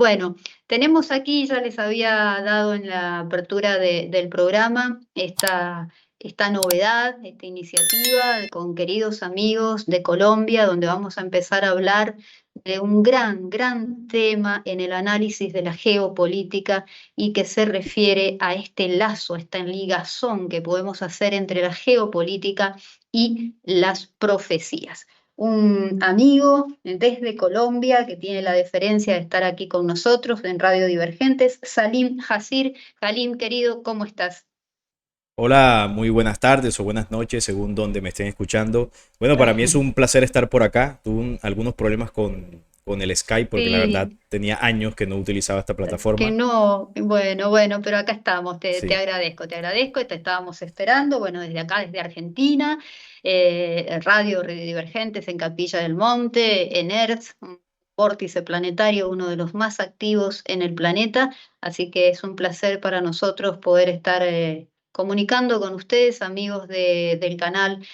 Bueno, tenemos aquí, ya les había dado en la apertura del programa, esta novedad, esta iniciativa con queridos amigos de Colombia, donde vamos a empezar a hablar de un gran tema en el análisis de la geopolítica y que se refiere a este lazo, a esta ligazón que podemos hacer entre la geopolítica y las profecías. Un amigo desde Colombia que tiene la deferencia de estar aquí con nosotros en Radio Divergentes, Salim Hasir. Salim, querido, ¿cómo estás? Hola, muy buenas tardes o buenas noches, según donde me estén escuchando. Bueno, para mí es un placer estar por acá. Tuve algunos problemas con el Skype porque la verdad Sí, tenía años que no utilizaba esta que plataforma. no, bueno, pero acá estamos, te Sí. agradezco, te estábamos esperando, bueno, desde acá, desde Argentina, Radio Divergentes en Capilla del Monte, en ERTS, un vórtice planetario, uno de los más activos en el planeta, así que es un placer para nosotros poder estar comunicando con ustedes, amigos del canal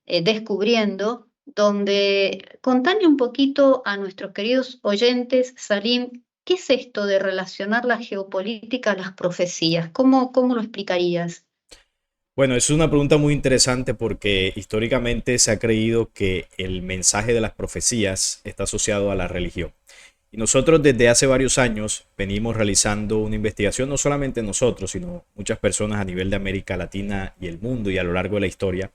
Descubriendo, donde contale un poquito a nuestros queridos oyentes, Salim, ¿qué es esto de relacionar la geopolítica a las profecías? ¿Cómo lo explicarías? Bueno, es una pregunta muy interesante porque históricamente se ha creído que el mensaje de las profecías está asociado a la religión. Y nosotros desde hace varios años venimos realizando una investigación, no solamente nosotros, sino muchas personas a nivel de América Latina y el mundo y a lo largo de la historia,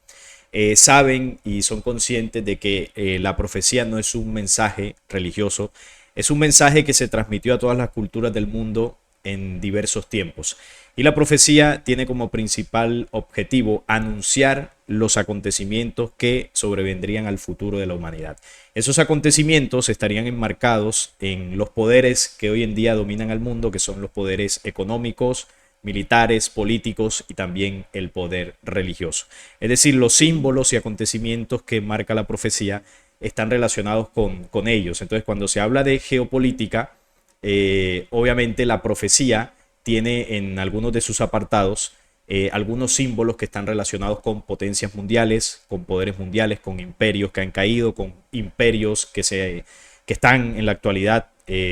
saben y son conscientes de que la profecía no es un mensaje religioso, es un mensaje que se transmitió a todas las culturas del mundo en diversos tiempos. Y la profecía tiene como principal objetivo anunciar los acontecimientos que sobrevendrían al futuro de la humanidad. Esos acontecimientos estarían enmarcados en los poderes que hoy en día dominan al mundo, que son los poderes económicos, militares, políticos y también el poder religioso. Es decir, los símbolos y acontecimientos que marca la profecía están relacionados con ellos. Entonces, cuando se habla de geopolítica, obviamente la profecía tiene en algunos de sus apartados algunos símbolos que están relacionados con potencias mundiales, con poderes mundiales, con imperios que han caído, con imperios que están en la actualidad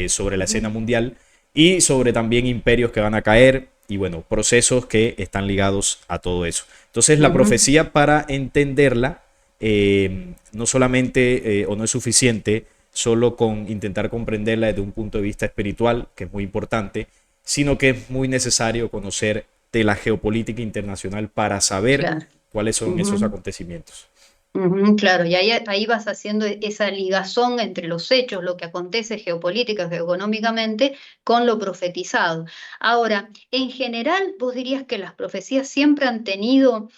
sobre la escena mundial y sobre también imperios que van a caer y bueno, procesos que están ligados a todo eso. Entonces la Ujú. profecía para entenderla no solamente o no es suficiente solo con intentar comprenderla desde un punto de vista espiritual, que es muy importante, sino que es muy necesario conocer de la geopolítica internacional para saber Claro. cuáles son esos Ujú. acontecimientos. Ujú, claro, y ahí vas haciendo esa ligazón entre los hechos, lo que acontece geopolítica, geoeconómicamente, con lo profetizado. Ahora, en general, vos dirías que las profecías siempre han tenido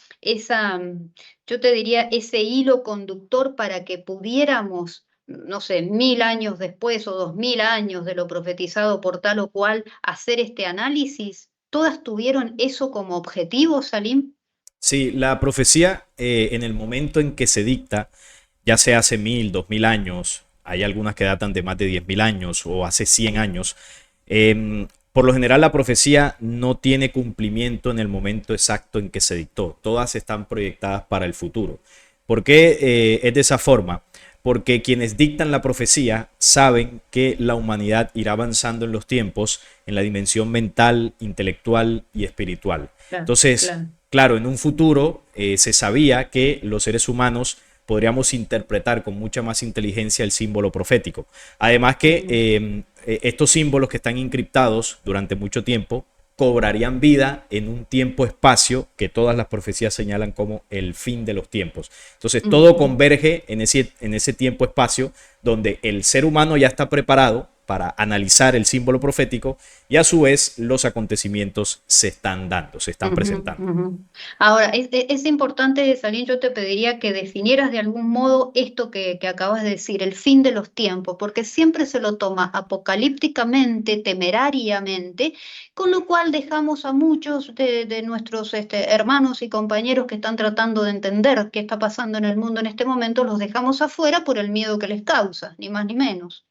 yo te diría, ese hilo conductor para que pudiéramos, no sé, 1000 años después o 2000 años de lo profetizado por tal o cual, hacer este análisis. ¿Todas tuvieron eso como objetivo, Salim? Sí, la profecía en el momento en que se dicta, ya sea hace 1000, 2000 años, hay algunas que datan de más de 10.000 años o hace 100 años, por lo general la profecía no tiene cumplimiento en el momento exacto en que se dictó. Todas están proyectadas para el futuro. ¿Por qué es de esa forma? Porque quienes dictan la profecía saben que la humanidad irá avanzando en los tiempos en la dimensión mental, intelectual y espiritual. Claro, Entonces, claro. claro, en un futuro se sabía que los seres humanos podríamos interpretar con mucha más inteligencia el símbolo profético. Además que Ujú. estos símbolos que están encriptados durante mucho tiempo cobrarían vida en un tiempo-espacio que todas las profecías señalan como el fin de los tiempos. Entonces todo Ujú. converge en ese tiempo-espacio donde el ser humano ya está preparado para analizar el símbolo profético y a su vez los acontecimientos se están dando, se están Ujú, presentando. ujú. Ahora, es importante, Salim, yo te pediría que definieras de algún modo esto que acabas de decir, el fin de los tiempos, porque siempre se lo toma apocalípticamente, temerariamente, con lo cual dejamos a muchos de nuestros hermanos y compañeros que están tratando de entender qué está pasando en el mundo en este momento, los dejamos afuera por el miedo que les causa, ni más ni menos.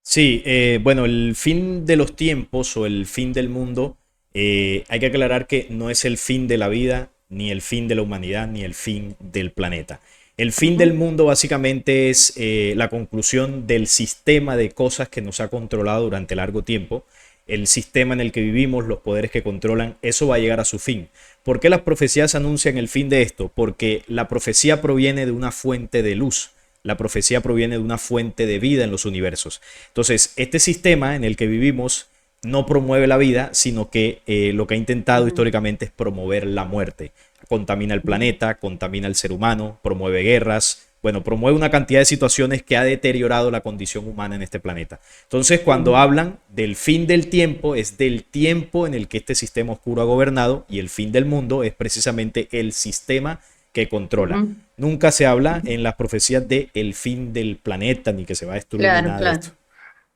Sí, bueno, el fin de los tiempos o el fin del mundo, hay que aclarar que no es el fin de la vida, ni el fin de la humanidad, ni el fin del planeta. El fin del mundo básicamente es la conclusión del sistema de cosas que nos ha controlado durante largo tiempo. El sistema en el que vivimos, los poderes que controlan, eso va a llegar a su fin. ¿Por qué las profecías anuncian el fin de esto? Porque la profecía proviene de una fuente de luz. La profecía proviene de una fuente de vida en los universos. Entonces, este sistema en el que vivimos no promueve la vida, sino que lo que ha intentado históricamente es promover la muerte. Contamina el planeta, contamina el ser humano, promueve guerras, bueno, promueve una cantidad de situaciones que ha deteriorado la condición humana en este planeta. Entonces, cuando hablan del fin del tiempo, es del tiempo en el que este sistema oscuro ha gobernado, y el fin del mundo es precisamente el sistema que controla. Nunca se habla en las profecías de el fin del planeta, ni que se va a destruir, ni nada de esto.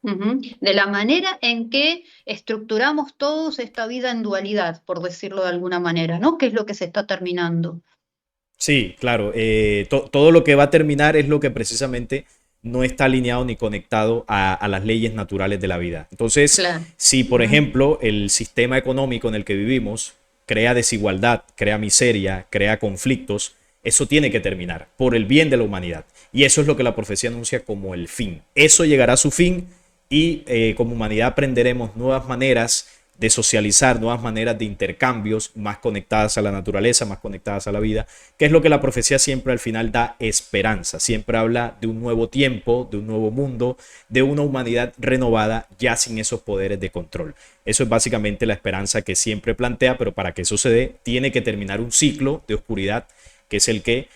De la manera en que estructuramos todos esta vida en dualidad, por decirlo de alguna manera, ¿no? ¿Qué es lo que se está terminando? Sí, claro. Todo lo que va a terminar es lo que precisamente no está alineado ni conectado a las leyes naturales de la vida. Entonces, Claro. si por ejemplo el sistema económico en el que vivimos crea desigualdad, crea miseria, crea conflictos, eso tiene que terminar por el bien de la humanidad. Y eso es lo que la profecía anuncia como el fin. Eso llegará a su fin y como humanidad aprenderemos nuevas maneras de socializar, nuevas maneras de intercambios más conectadas a la naturaleza, más conectadas a la vida, que es lo que la profecía siempre al final da esperanza. Siempre habla de un nuevo tiempo, de un nuevo mundo, de una humanidad renovada ya sin esos poderes de control. Eso es básicamente la esperanza que siempre plantea, pero para que eso se dé, tiene que terminar un ciclo de oscuridad, que es el que,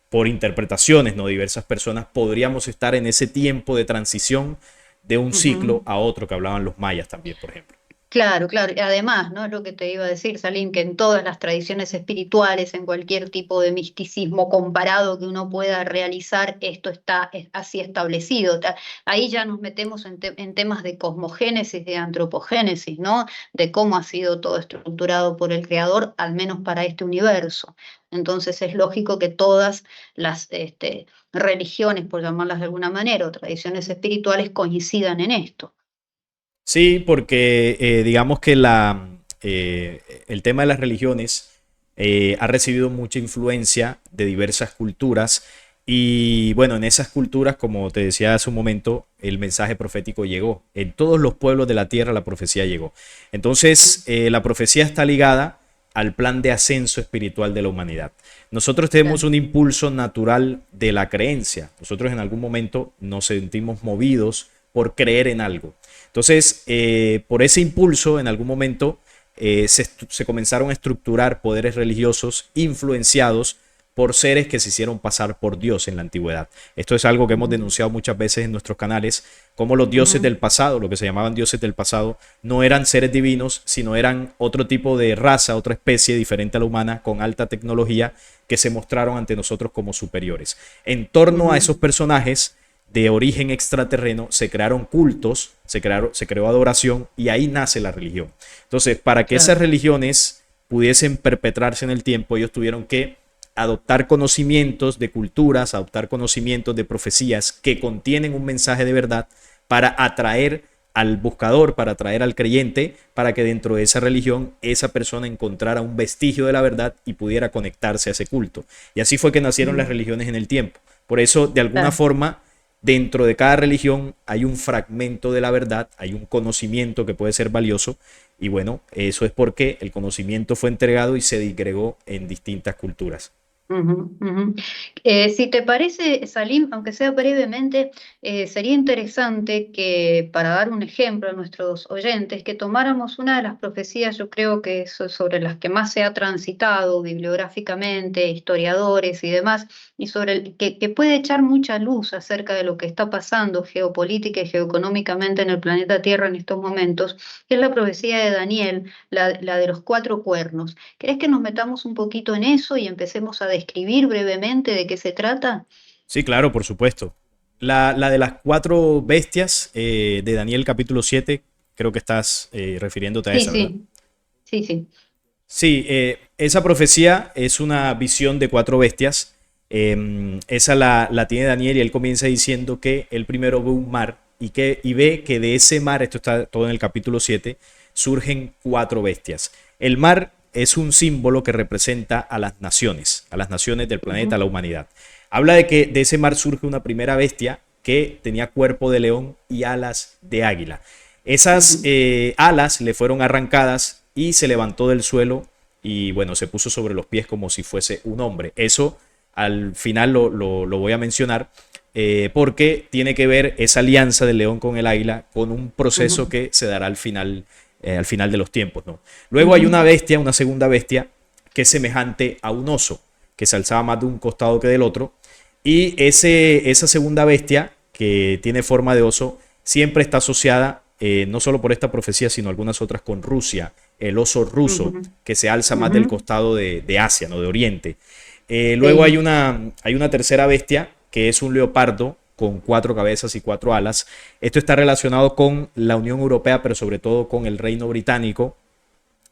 por interpretaciones, ¿no?, diversas personas, podríamos estar en ese tiempo de transición de un ciclo a otro, que hablaban los mayas también, por ejemplo. Claro, claro. Y además, ¿no? Es lo que te iba a decir, Salim, que en todas las tradiciones espirituales, en cualquier tipo de misticismo comparado que uno pueda realizar, esto está así establecido. Ahí ya nos metemos en temas de cosmogénesis, de antropogénesis, ¿no? De cómo ha sido todo estructurado por el Creador, al menos para este universo. Entonces es lógico que todas las religiones, por llamarlas de alguna manera, o tradiciones espirituales coincidan en esto. Sí, porque digamos que el tema de las religiones ha recibido mucha influencia de diversas culturas y bueno, en esas culturas, como te decía hace un momento, el mensaje profético llegó. En todos los pueblos de la tierra la profecía llegó. Entonces, la profecía está ligada al plan de ascenso espiritual de la humanidad. Nosotros tenemos un impulso natural de la creencia. Nosotros en algún momento nos sentimos movidos por creer en algo. Entonces, por ese impulso, en algún momento se comenzaron a estructurar poderes religiosos influenciados por seres que se hicieron pasar por Dios en la antigüedad. Esto es algo que hemos denunciado muchas veces en nuestros canales, como los dioses del pasado, lo que se llamaban dioses del pasado, no eran seres divinos, sino eran otro tipo de raza, otra especie diferente a la humana, con alta tecnología, que se mostraron ante nosotros como superiores. En torno a esos personajes de origen extraterreno se crearon cultos, se creó adoración y ahí nace la religión. Entonces, para que esas religiones pudiesen perpetrarse en el tiempo, ellos tuvieron que adoptar conocimientos de culturas, adoptar conocimientos de profecías que contienen un mensaje de verdad para atraer al buscador, para atraer al creyente, para que dentro de esa religión esa persona encontrara un vestigio de la verdad y pudiera conectarse a ese culto. Y así fue que nacieron las religiones en el tiempo. Por eso, de alguna forma, dentro de cada religión hay un fragmento de la verdad, hay un conocimiento que puede ser valioso y bueno, eso es porque el conocimiento fue entregado y se disgregó en distintas culturas. Si te parece, Salim, aunque sea brevemente, sería interesante que, para dar un ejemplo a nuestros oyentes, que tomáramos una de las profecías, yo creo que sobre las que más se ha transitado bibliográficamente, historiadores y demás, y sobre que puede echar mucha luz acerca de lo que está pasando geopolítica y geoeconómicamente en el planeta Tierra en estos momentos, que es la profecía de Daniel, la de los 4 cuernos. ¿Querés que nos metamos un poquito en eso y empecemos a describir brevemente de qué se trata? Sí, claro, por supuesto. La de las 4 bestias de Daniel capítulo 7, creo que estás refiriéndote a Sí, esa, ¿verdad? sí, sí, sí. Sí, esa profecía es una visión de 4 bestias. Esa la tiene Daniel y él comienza diciendo que él primero ve un mar y ve que de ese mar, esto está todo en el capítulo 7, surgen 4 bestias. El mar es un símbolo que representa a las naciones del planeta, a la humanidad. Habla de que de ese mar surge una primera bestia que tenía cuerpo de león y alas de águila. Esas alas le fueron arrancadas y se levantó del suelo y bueno, se puso sobre los pies como si fuese un hombre. Eso al final lo voy a mencionar porque tiene que ver esa alianza del león con el águila con un proceso que se dará al final de los tiempos, ¿no? Luego hay una bestia, una segunda bestia, que es semejante a un oso, que se alzaba más de un costado que del otro. Y esa segunda bestia, que tiene forma de oso, siempre está asociada, no solo por esta profecía, sino algunas otras con Rusia, el oso ruso, que se alza más del costado de Asia, ¿no? De Oriente. Luego hay una tercera bestia, que es un leopardo con 4 cabezas y 4 alas. Esto está relacionado con la Unión Europea, pero sobre todo con el Reino Británico,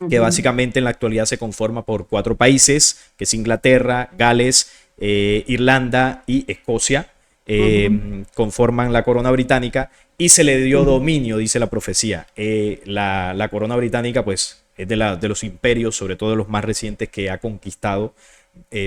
que básicamente en la actualidad se conforma por 4 países, que es Inglaterra, Gales, Irlanda y Escocia, conforman la corona británica y se le dio dominio, dice la profecía. La corona británica pues es de los imperios, sobre todo de los más recientes, que ha conquistado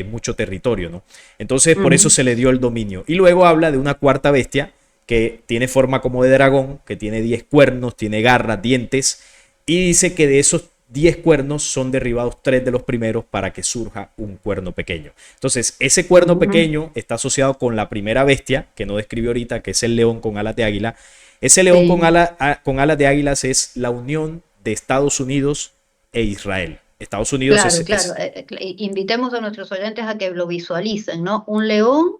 mucho territorio, ¿no? Entonces por eso se le dio el dominio. Y luego habla de una cuarta bestia que tiene forma como de dragón, que tiene 10 cuernos, tiene garras, dientes, y dice que de esos 10 cuernos son derribados 3 de los primeros para que surja un cuerno pequeño. Entonces ese cuerno pequeño está asociado con la primera bestia, que no describió ahorita, que es el león con alas de águila. Ese león con alas de águilas es la unión de Estados Unidos e Israel. Estados Unidos claro. Invitemos a nuestros oyentes a que lo visualicen, ¿no? Un león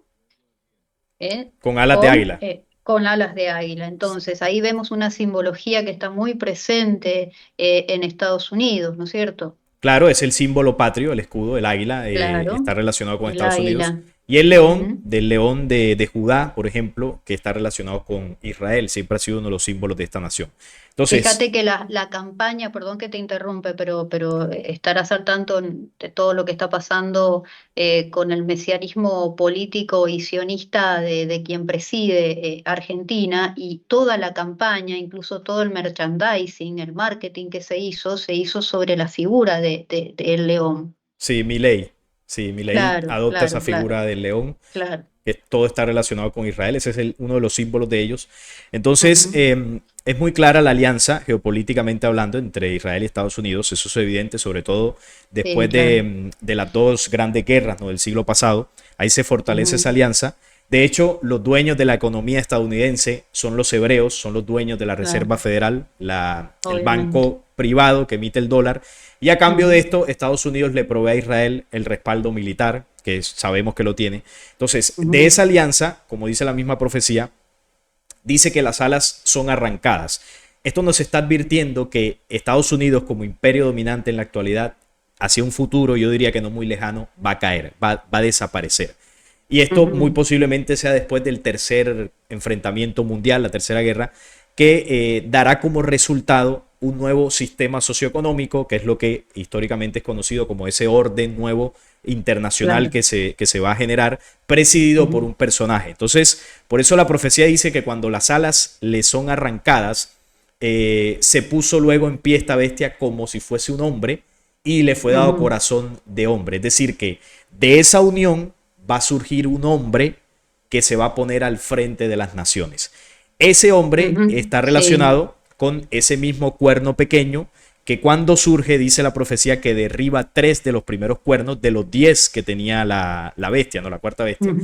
con alas de águila. Con alas de águila. Entonces, ahí vemos una simbología que está muy presente en Estados Unidos, ¿no es cierto? Claro, es el símbolo patrio, el escudo, el águila, Claro, está relacionado con el Estados Unidos. águila. Y el león, del león de Judá, por ejemplo, que está relacionado con Israel, siempre ha sido uno de los símbolos de esta nación. Entonces, Fíjate que la campaña, perdón que te interrumpe, pero estarás al tanto de todo lo que está pasando con el mesianismo político y sionista de quien preside Argentina, y toda la campaña, incluso todo el merchandising, el marketing que se hizo sobre la figura del león. sí, Milei adopta esa figura del león, Claro. que todo está relacionado con Israel, ese es uno de los símbolos de ellos. Entonces, es muy clara la alianza, geopolíticamente hablando, entre Israel y Estados Unidos. Eso es evidente, sobre todo después de las 2 grandes guerras, ¿no? Del siglo pasado. Ahí se fortalece esa alianza. De hecho, los dueños de la economía estadounidense son los hebreos, son los dueños de la Reserva Federal, el banco privado que emite el dólar. Y a cambio de esto, Estados Unidos le provee a Israel el respaldo militar, que sabemos que lo tiene. Entonces, de esa alianza, como dice la misma profecía, dice que las alas son arrancadas. Esto nos está advirtiendo que Estados Unidos, como imperio dominante en la actualidad, hacia un futuro, yo diría que no muy lejano, va a caer, va a desaparecer. Y esto muy posiblemente sea después del tercer enfrentamiento mundial, la tercera guerra, que dará como resultado un nuevo sistema socioeconómico, que es lo que históricamente es conocido como ese orden nuevo internacional que se va a generar, presidido por un personaje. Entonces, por eso la profecía dice que cuando las alas le son arrancadas, se puso luego en pie esta bestia como si fuese un hombre y le fue dado corazón de hombre. Es decir, que de esa unión va a surgir un hombre que se va a poner al frente de las naciones. Ese hombre está relacionado con ese mismo cuerno pequeño que cuando surge, dice la profecía, que derriba 3 de los primeros cuernos de los 10 que tenía la bestia, ¿no? La cuarta bestia.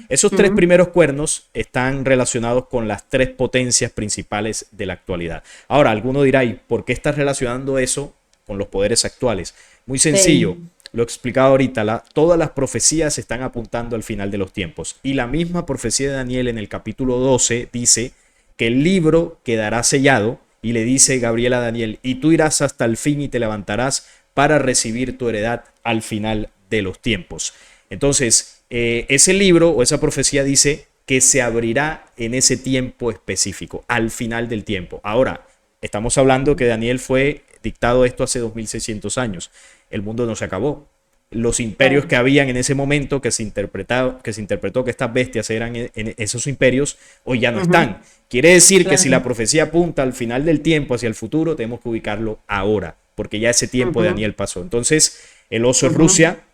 Esos 3 primeros cuernos están relacionados con las 3 potencias principales de la actualidad. Ahora, alguno dirá, ¿y por qué estás relacionando eso con los poderes actuales? Muy sencillo. Lo he explicado ahorita, todas las profecías están apuntando al final de los tiempos. Y la misma profecía de Daniel en el capítulo 12 dice que el libro quedará sellado y le dice Gabriel a Daniel, y tú irás hasta el fin y te levantarás para recibir tu heredad al final de los tiempos. Entonces, ese libro o esa profecía dice que se abrirá en ese tiempo específico, al final del tiempo. Ahora, estamos hablando que Daniel fue dictado esto hace 2600 años. El mundo no se acabó. Los imperios que habían en ese momento, que se interpretó que estas bestias eran en esos imperios, hoy ya no están. Quiere decir que si la profecía apunta al final del tiempo, hacia el futuro, tenemos que ubicarlo ahora, porque ya ese tiempo de Ujú, Daniel pasó. Entonces, el oso es ujú, Rusia,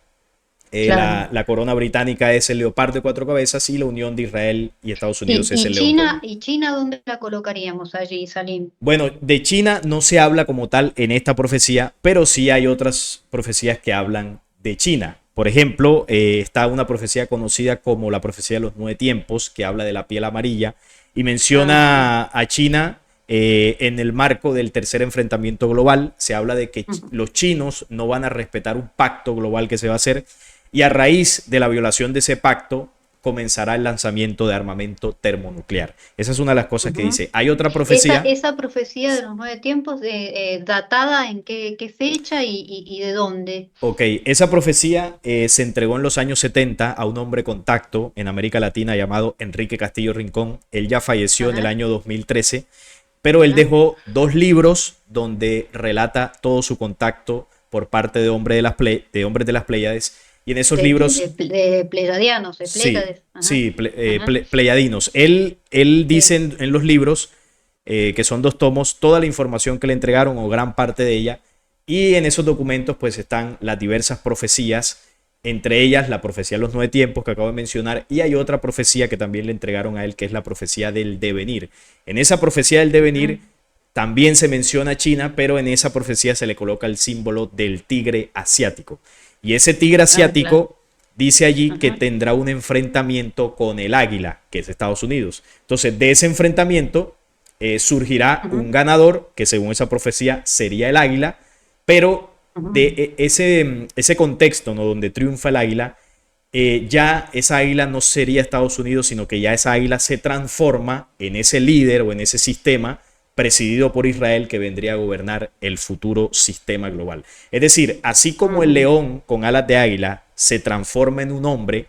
claro. la corona británica es el leopardo de cuatro cabezas y la unión de Israel y Estados Unidos es el león con. Y China dónde la colocaríamos allí, Salim? Bueno, de China no se habla como tal en esta profecía, pero sí hay otras profecías que hablan de China. Por ejemplo, está una profecía conocida como la profecía de los nueve tiempos, que habla de la piel amarilla y Ah, sí. menciona a China en el marco del tercer enfrentamiento global. Se habla de que Ujú, los chinos no van a respetar un pacto global que se va a hacer y a raíz de la violación de ese pacto comenzará el lanzamiento de armamento termonuclear. Esa es una de las cosas que ujú. dice. Hay otra profecía. Esa profecía de los nueve tiempos, datada en qué fecha y de dónde? Ok, esa profecía se entregó en los años 70 a un hombre contacto en América Latina llamado Enrique Castillo Rincón. Él ya falleció en el Ajá, año 2013, pero él ajá. dejó dos libros donde relata todo su contacto por parte de, de hombres de las Pléyades. Y en esos libros, De pleyadianos, de sí, Pléyades. Ajá, sí, ajá. pleyadinos. Él dice Sí. en los libros, que son dos tomos, toda la información que le entregaron o gran parte de ella. Y en esos documentos pues están las diversas profecías, entre ellas la profecía de los nueve tiempos que acabo de mencionar, y hay otra profecía que también le entregaron a él, que es la profecía del devenir. En esa profecía del devenir Ujú, también se menciona China, pero en esa profecía se le coloca el símbolo del tigre asiático. Y ese tigre ah, claro. asiático dice allí que Ajá, tendrá un enfrentamiento con el águila, que es Estados Unidos. Entonces, de ese enfrentamiento surgirá un ujú, ganador, que según esa profecía sería el águila, pero de ujú, ese contexto, ¿no?, donde triunfa el águila, ya esa águila no sería Estados Unidos, sino que ya esa águila se transforma en ese líder o en ese sistema presidido por Israel que vendría a gobernar el futuro sistema global. Es decir, así como el ujú. león con alas de águila se transforma en un hombre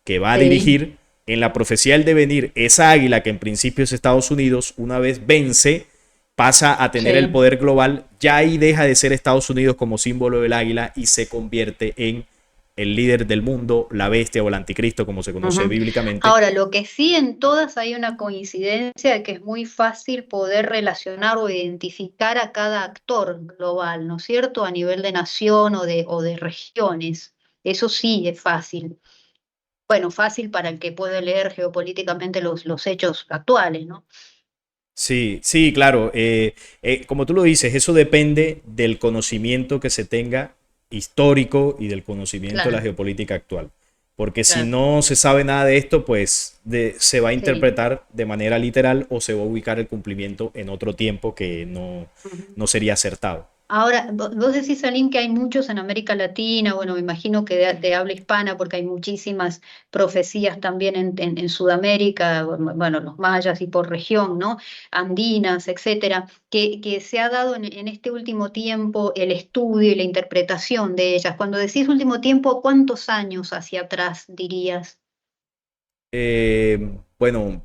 que va a Sí, dirigir, en la profecía del devenir, esa águila que en principio es Estados Unidos, una vez vence, pasa a tener el sí. poder global, ya ahí deja de ser Estados Unidos como símbolo del águila y se convierte en el líder del mundo, la bestia o el anticristo, como se conoce Ujú. bíblicamente. Ahora, lo que sí en todas hay una coincidencia de que es muy fácil poder relacionar o identificar a cada actor global, ¿no es cierto? A nivel de nación o de regiones. Eso sí es fácil. Bueno, fácil para el que puede leer geopolíticamente los hechos actuales, ¿no? Sí, sí, claro. Como tú lo dices, eso depende del conocimiento que se tenga histórico y del conocimiento de la Claro, geopolítica actual. Porque si claro, no se sabe nada de esto, pues se va a sí. interpretar de manera literal o se va a ubicar el cumplimiento en otro tiempo que Ujú. no sería acertado. Ahora, vos decís, Salim, que hay muchos en América Latina, bueno, me imagino que de habla hispana, porque hay muchísimas profecías también en Sudamérica, bueno, los mayas y por región, ¿no? Andinas, etcétera, que se ha dado en este último tiempo el estudio y la interpretación de ellas. Cuando decís último tiempo, ¿cuántos años hacia atrás dirías? Bueno,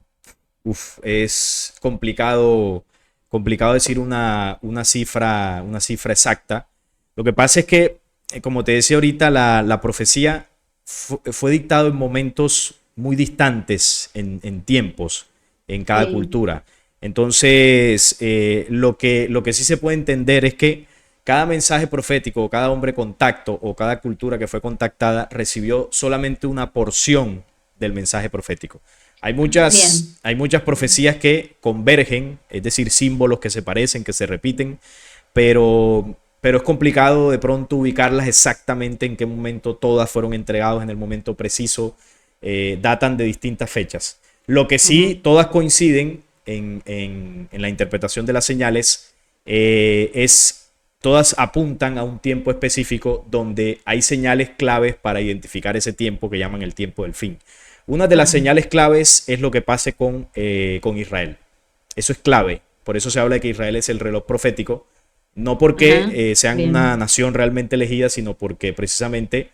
es complicado, complicado decir una cifra exacta. Lo que pasa es que, como te decía ahorita, la profecía fue dictado en momentos muy distantes en tiempos, en cada Sí, cultura. Entonces, lo que sí se puede entender es que cada mensaje profético, cada hombre contacto o cada cultura que fue contactada recibió solamente una porción del mensaje profético. bien. Hay muchas profecías que convergen, es decir, símbolos que se parecen, que se repiten, pero es complicado de pronto ubicarlas exactamente en qué momento todas fueron entregadas en el momento preciso, datan de distintas fechas. Lo que sí, Ujú, todas coinciden en la interpretación de las señales, es todas apuntan a un tiempo específico donde hay señales claves para identificar ese tiempo que llaman el tiempo del fin. Una de las claro, señales claves es lo que pase con Israel. Eso es clave. Por eso se habla de que Israel es el reloj profético. No porque ajá, sean una bien, nación realmente elegida, sino porque precisamente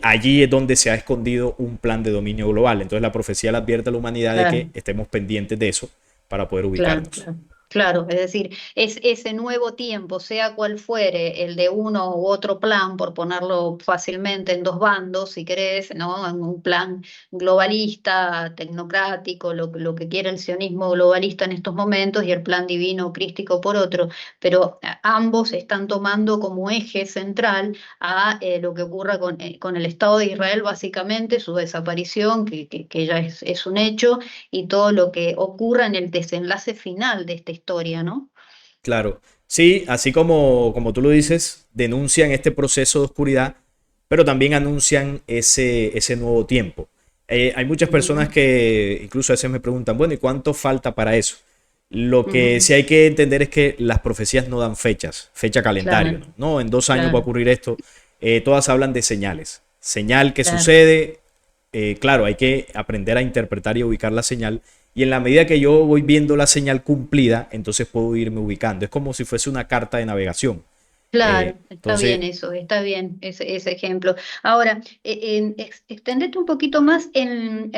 allí es donde se ha escondido un plan de dominio global. Entonces la profecía le advierte a la humanidad de que claro. estemos pendientes de eso para poder Claro, ubicarnos. claro. Claro, es decir, es ese nuevo tiempo, sea cual fuere, el de uno u otro plan, por ponerlo fácilmente en dos bandos, si querés, ¿no? En un plan globalista, tecnocrático, lo que quiere el sionismo globalista en estos momentos, y el plan divino crístico por otro, pero ambos están tomando como eje central a lo que ocurra con el Estado de Israel, básicamente, su desaparición, que ya es un hecho, y todo lo que ocurra en el desenlace final de esta historia, ¿no? Claro, sí, así como tú lo dices, denuncian este proceso de oscuridad, pero también anuncian ese nuevo tiempo. Hay muchas personas Ujú, que incluso a veces me preguntan, bueno, ¿y cuánto falta para eso? Lo que ujú. sí hay que entender es que las profecías no dan fechas, fecha calendario, Claro, ¿no? No, en 2 años va a claro, ocurrir esto. Todas hablan de señales. Señal que claro. sucede, claro, hay que aprender a interpretar y ubicar la señal. Y en la medida que yo voy viendo la señal cumplida, entonces puedo irme ubicando. Es como si fuese una carta de navegación. Claro, está bien Entonces, eso, está bien ese ejemplo. Ahora, extendete un poquito más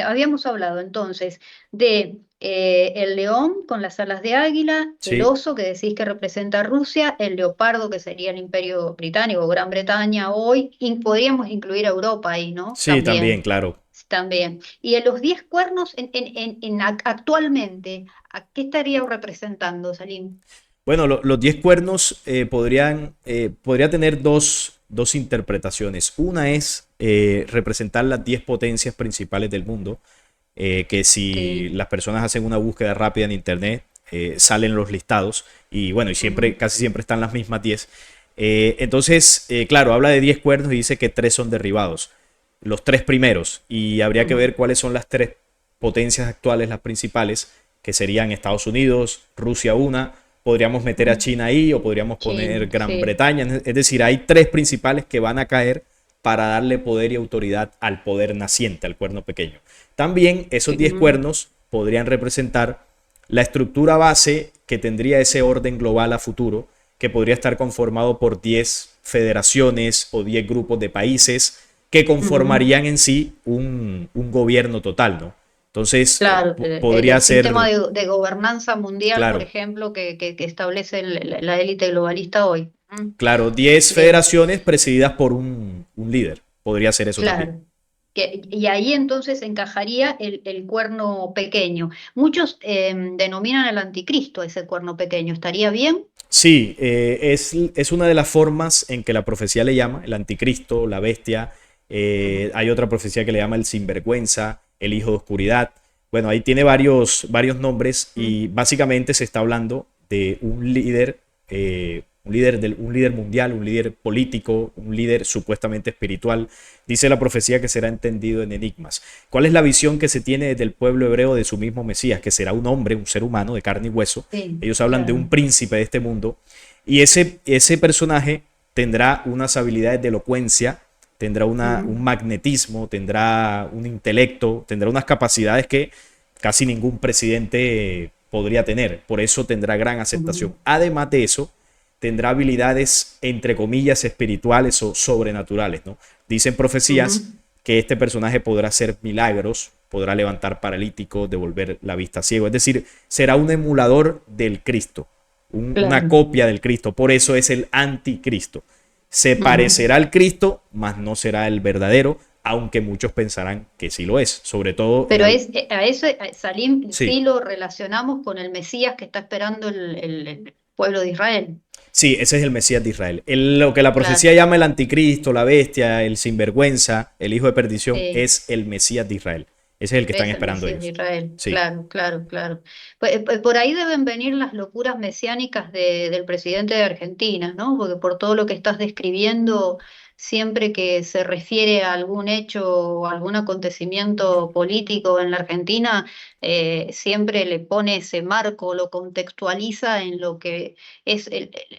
habíamos hablado entonces de el león con las alas de águila, el sí, oso que decís que representa a Rusia, el leopardo que sería el Imperio Británico, Gran Bretaña hoy, y podríamos incluir a Europa ahí, ¿no? sí, también, También, claro. también. Y en los 10 cuernos actualmente, ¿a qué estaría representando, Salim? Bueno, los 10 cuernos podría tener dos interpretaciones. Una es representar las 10 potencias principales del mundo, que si Sí. las personas hacen una búsqueda rápida en internet, salen los listados y bueno, y siempre, Ujú, casi siempre están las mismas 10. Entonces, claro, habla de 10 cuernos y dice que 3 son derribados, los 3 primeros, y habría que ujú. ver cuáles son las 3 potencias actuales, las principales, que serían Estados Unidos, Rusia una, podríamos meter a Ujú. China ahí o podríamos poner China, Gran sí. Bretaña, es decir, hay 3 principales que van a caer para darle poder y autoridad al poder naciente, al cuerno pequeño. También esos 10 Ujú, cuernos podrían representar la estructura base que tendría ese orden global a futuro, que podría estar conformado por 10 federaciones o 10 grupos de países que ujú. conformarían en sí un gobierno total, ¿no? Entonces, Claro, podría el sistema ser, de gobernanza mundial, por claro, ejemplo, que establece la élite globalista hoy. claro, 10 Bien, federaciones presididas por un líder. Podría ser eso también. claro. Y ahí entonces encajaría el cuerno pequeño. Muchos denominan el anticristo ese cuerno pequeño. ¿Estaría bien? Sí, es una de las formas en que la profecía le llama, el anticristo, la bestia. Ujú, Hay otra profecía que le llama el sinvergüenza, el hijo de oscuridad. Bueno, ahí tiene varios nombres ujú, y básicamente se está hablando de un líder mundial, un líder político, un líder supuestamente espiritual. Dice la profecía que será entendido en enigmas. ¿Cuál es la visión que se tiene desde el pueblo hebreo de su mismo Mesías? Que será un hombre, un ser humano de carne y hueso. sí, Ellos hablan de un claro. príncipe de este mundo y ese personaje tendrá unas habilidades de elocuencia, tendrá un Ujú, magnetismo, tendrá un intelecto, tendrá unas capacidades que casi ningún presidente podría tener. Por eso tendrá gran ujú, aceptación. Además de eso, tendrá habilidades, entre comillas, espirituales o sobrenaturales, ¿no? Dicen profecías ujú. que este personaje podrá hacer milagros, podrá levantar paralíticos, devolver la vista a ciego. Es decir, será un emulador del Cristo, una Claro. copia del Cristo. Por eso es el anticristo. Se Ujú. parecerá al Cristo, mas no será el verdadero, aunque muchos pensarán que sí lo es. Sobre todo en Pero a eso, Salim, Sí, sí lo relacionamos con el Mesías que está esperando el pueblo de Israel. sí, ese es el Mesías de Israel. Lo que la profecía Claro, llama el anticristo, la bestia, el sinvergüenza, el hijo de perdición, sí, es el Mesías de Israel. Ese es el que están es el esperando Mesías de ellos. Israel. Sí. Claro, claro, claro. Por ahí deben venir las locuras mesiánicas del presidente de Argentina, ¿no? Porque por todo lo que estás describiendo, siempre que se refiere a algún hecho o algún acontecimiento político en la Argentina, siempre le pone ese marco, lo contextualiza en lo que es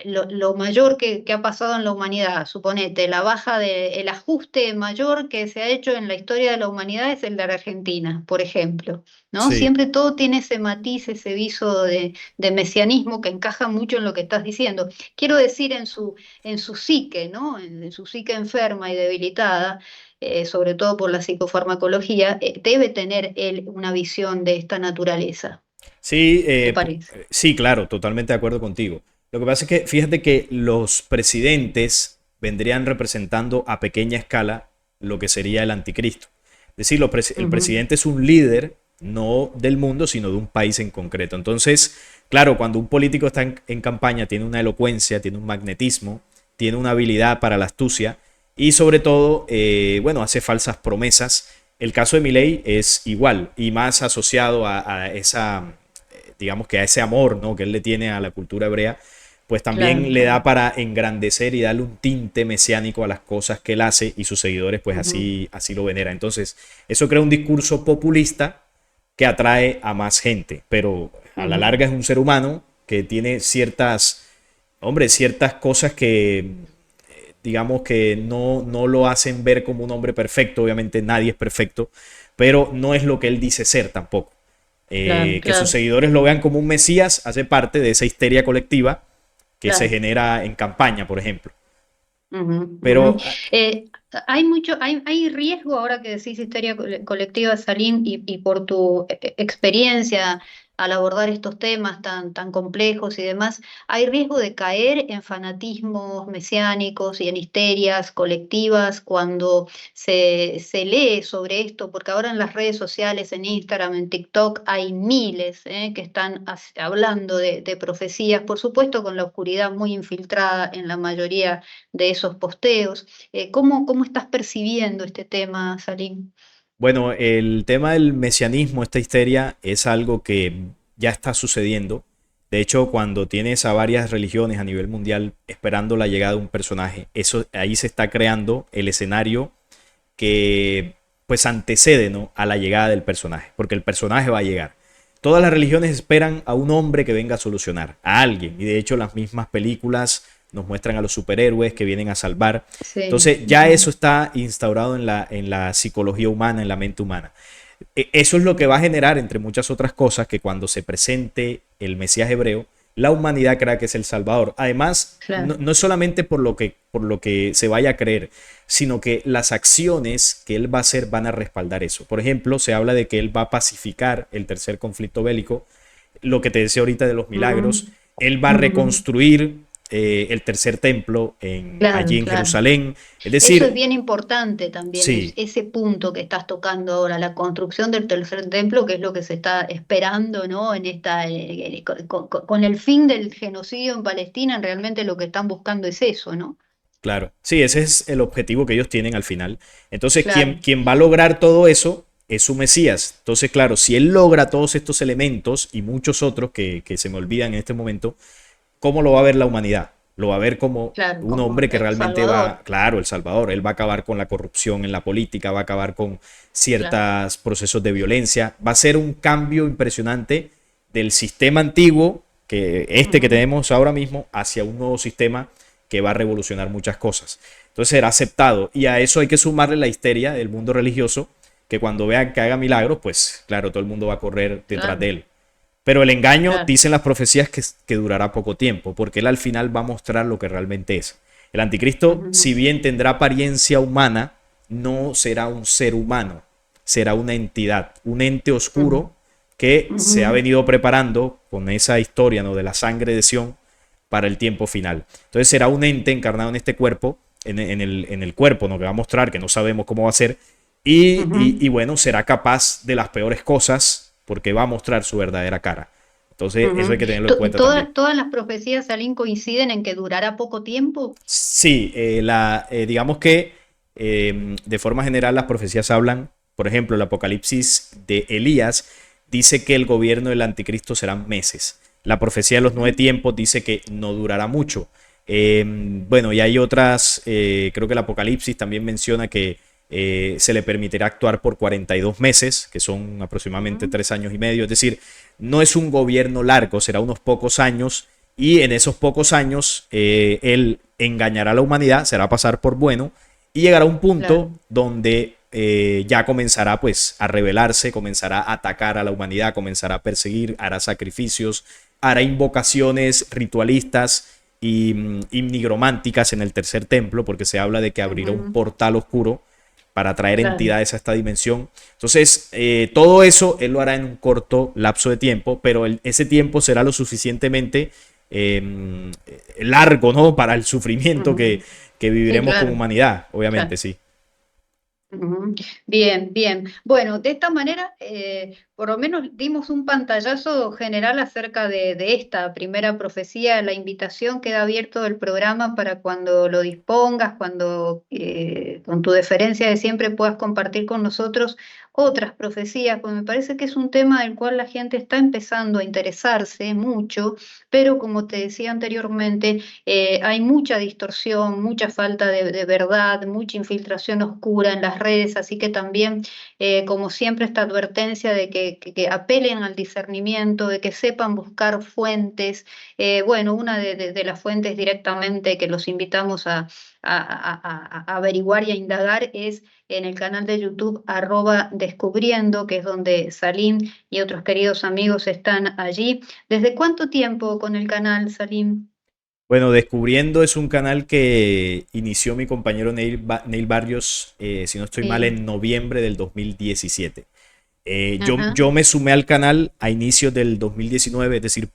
lo mayor que ha pasado en la humanidad. Suponete, el ajuste mayor que se ha hecho en la historia de la humanidad es el de la Argentina, por ejemplo, ¿no? Sí, Siempre todo tiene ese matiz, ese viso de mesianismo que encaja mucho en lo que estás diciendo. Quiero decir, en su psique, ¿no? En su psique enferma y debilitada, sobre todo por la psicofarmacología, debe tener él una visión de esta naturaleza. Sí, ¿te parece? sí, claro, totalmente de acuerdo contigo. Lo que pasa es que fíjate que los presidentes vendrían representando a pequeña escala lo que sería el anticristo. Es decir, el Ujú, presidente es un líder no del mundo, sino de un país en concreto. Entonces, claro, cuando un político está en campaña, tiene una elocuencia, tiene un magnetismo, tiene una habilidad para la astucia y sobre todo, bueno, hace falsas promesas. El caso de Milei es igual y más asociado a esa, digamos que a ese amor, ¿no?, que él le tiene a la cultura hebrea, pues claro, también le da claro. para engrandecer y darle un tinte mesiánico a las cosas que él hace y sus seguidores pues Ujú, así lo veneran. Entonces, eso crea un discurso populista que atrae a más gente, pero a la ujú. larga es un ser humano que tiene ciertas, hombre, ciertas cosas que digamos que no lo hacen ver como un hombre perfecto, obviamente nadie es perfecto, pero no es lo que él dice ser tampoco. Claro, Que sus claro, seguidores lo vean como un mesías hace parte de esa histeria colectiva que se claro. genera en campaña, por ejemplo. Ujú, ujú. Pero Hay mucho, hay riesgo ahora que decís histeria colectiva, Salim, y por tu experiencia al abordar estos temas tan complejos y demás, hay riesgo de caer en fanatismos mesiánicos y en histerias colectivas cuando se lee sobre esto, porque ahora en las redes sociales, en Instagram, en TikTok, hay miles que están hablando de profecías, por supuesto con la oscuridad muy infiltrada en la mayoría de esos posteos. ¿Cómo estás percibiendo este tema, Salim? bueno, el tema del mesianismo, esta histeria, es algo que ya está sucediendo. De hecho, cuando tienes a varias religiones a nivel mundial esperando la llegada de un personaje, eso ahí se está creando el escenario que pues antecede, ¿no?, a la llegada del personaje, porque el personaje va a llegar. Todas las religiones esperan a un hombre que venga a solucionar, a alguien, y de hecho las mismas películas nos muestran a los superhéroes que vienen a salvar. Sí. Entonces ya eso está instaurado en la psicología humana, en la mente humana. Eso es lo que va a generar, entre muchas otras cosas, que cuando se presente el Mesías hebreo, la humanidad crea que es el Salvador. Además, Claro. no es solamente por lo que se vaya a creer, sino que las acciones que él va a hacer van a respaldar eso. Por ejemplo, se habla de que él va a pacificar el tercer conflicto bélico, lo que te decía ahorita de los Mm, milagros, él va a ujú. reconstruir el tercer templo allí Claro, en claro. Jerusalén. Es Eso es decir, bien importante también, sí, ese punto que estás tocando ahora, la construcción del tercer templo, que es lo que se está esperando, ¿no? En esta, con el fin del genocidio en Palestina, realmente lo que están buscando es eso, ¿no? claro, sí, ese es el objetivo que ellos tienen al final. Entonces, Claro, quien va a lograr todo eso es su Mesías. Entonces, claro, si él logra todos estos elementos y muchos otros que se me olvidan en este momento, ¿cómo lo va a ver la humanidad? Lo va a ver como claro, un como hombre que El realmente va, Salvador, claro, el Salvador, él va a acabar con la corrupción en la política, va a acabar con claro. ciertos procesos de violencia, va a ser un cambio impresionante del sistema antiguo, que Ujú. tenemos ahora mismo, hacia un nuevo sistema que va a revolucionar muchas cosas. Entonces será aceptado y a eso hay que sumarle la histeria del mundo religioso, que cuando vean que haga milagros, pues claro, todo el mundo va a correr detrás de Claro, él. Pero el engaño, claro. dicen las profecías, que durará poco tiempo, porque él al final va a mostrar lo que realmente es. El anticristo, Ujú, si bien tendrá apariencia humana, no será un ser humano, será una entidad, un ente ujú, oscuro que se ha ujú. venido preparando con esa historia, ¿no?, de la sangre de Sión para el tiempo final. Entonces será un ente encarnado en este cuerpo, en el cuerpo, ¿no?, que va a mostrar, que no sabemos cómo va a ser, y Ujú, bueno, será capaz de las peores cosas porque va a mostrar su verdadera cara. Entonces, eso hay ujú. que tenerlo en cuenta también. Todas las profecías, Salín, coinciden en que durará poco tiempo. Sí, digamos que de forma general las profecías hablan, por ejemplo, el Apocalipsis de Elías dice que el gobierno del anticristo serán meses. La profecía de los nueve Ujú, tiempos dice que no durará mucho. Bueno, y hay otras, creo que el Apocalipsis también menciona que se le permitirá actuar por 42 meses, que son aproximadamente ujú. 3 años y medio. Es decir, no es un gobierno largo, será unos pocos años y en esos pocos años él engañará a la humanidad, será pasar por bueno y llegará a un punto Claro. donde ya comenzará pues a rebelarse, comenzará a atacar a la humanidad, comenzará a perseguir, hará sacrificios, hará invocaciones ritualistas y nigrománticas en el tercer templo, porque se habla de que abrirá un Ujú, portal oscuro para traer claro. entidades a esta dimensión. Entonces, todo eso él lo hará en un corto lapso de tiempo, pero ese tiempo será lo suficientemente largo, ¿no? Para el sufrimiento Ujú. que Sí, viviremos como claro, humanidad, obviamente, claro. sí. Ujú. Bien, bien. Bueno, de esta manera, por lo menos dimos un pantallazo general acerca de esta primera profecía. La invitación queda abierto el programa para cuando lo dispongas, cuando con tu deferencia de siempre puedas compartir con nosotros otras profecías, pues me parece que es un tema del cual la gente está empezando a interesarse mucho, pero como te decía anteriormente, hay mucha distorsión, mucha falta de verdad, mucha infiltración oscura en las redes, así que también, como siempre, esta advertencia de que apelen al discernimiento, de que sepan buscar fuentes. Bueno, una de las fuentes directamente que los invitamos a averiguar y a indagar es en el canal de YouTube @descubriendo, que es donde Salim y otros queridos amigos están allí. ¿Desde cuánto tiempo con el canal, Salim? Bueno, Descubriendo es un canal que inició mi compañero Neil Barrios, si no estoy mal, Sí. en noviembre del 2017. Ajá, Yo me sumé al canal a inicios del 2019, es decir, un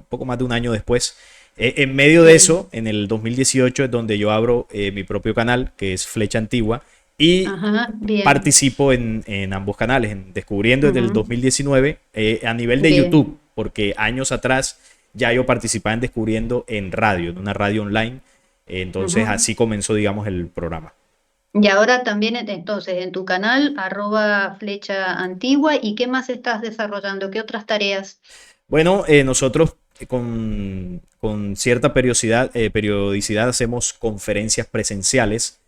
poco más de un año después. En medio de bien. eso, en el 2018 es donde yo abro mi propio canal, que es Flecha Antigua, y Ajá, bien. participo en ambos canales, en Descubriendo desde el Ujú, 2019, a nivel de bien. YouTube, porque años atrás ya yo participaba en Descubriendo en radio, en una radio online. Entonces Ujú. así comenzó, digamos, el programa. Y ahora también entonces en tu canal @flecha antigua, ¿y qué más estás desarrollando? ¿Qué otras tareas? Bueno, nosotros con cierta periodicidad hacemos conferencias presenciales.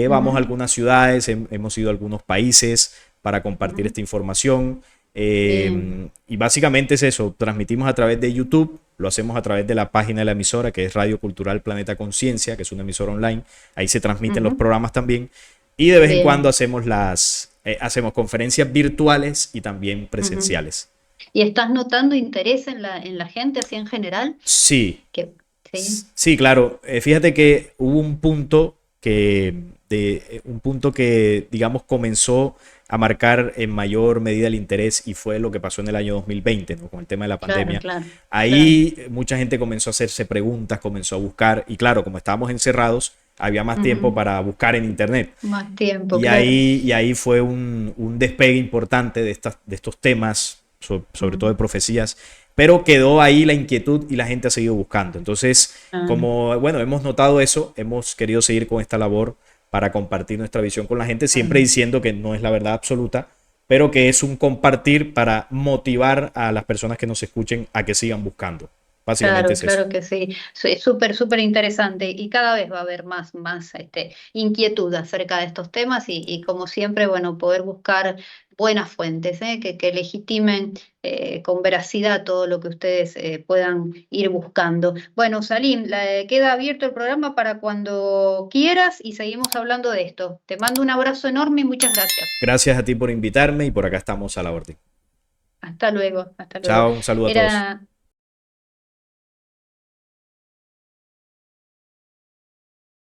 Vamos a Ujú, algunas ciudades, hemos ido a algunos países para compartir ujú, esta información. bien. Y básicamente es eso, transmitimos a través de YouTube, lo hacemos a través de la página de la emisora, que es Radio Cultural Planeta Conciencia, que es una emisora online. Ahí se transmiten los Ujú, programas también. Y de vez en cuando bien. hacemos conferencias virtuales y también Ujú. presenciales. ¿Y estás notando interés en la gente así en general? Sí, Que, sí. sí, claro. Fíjate que hubo un punto que, digamos, comenzó a marcar en mayor medida el interés y fue lo que pasó en el año 2020, ¿no? Con el tema de la Claro, pandemia. claro, claro. Ahí mucha gente comenzó a hacerse preguntas, comenzó a buscar y claro, como estábamos encerrados, había más tiempo Ujú. para buscar en internet. Más tiempo, claro. Y ahí fue un despegue importante de estos temas, sobre todo Ujú. de profecías, pero quedó ahí la inquietud y la gente ha seguido buscando. Entonces, Ah, como, bueno, hemos notado eso, hemos querido seguir con esta labor para compartir nuestra visión con la gente, siempre ah. diciendo que no es la verdad absoluta, pero que es un compartir para motivar a las personas que nos escuchen a que sigan buscando. Básicamente Claro, es eso. claro que sí. Es súper, súper interesante y cada vez va a haber más inquietud acerca de estos temas y como siempre, bueno, poder buscar buenas fuentes, que legitimen con veracidad todo lo que ustedes puedan ir buscando. Bueno, Salim, queda abierto el programa para cuando quieras y seguimos hablando de esto. Te mando un abrazo enorme y muchas gracias. Gracias a ti por invitarme y por acá estamos a la orden. Hasta luego, hasta luego. Chao, un saludo a todos. Era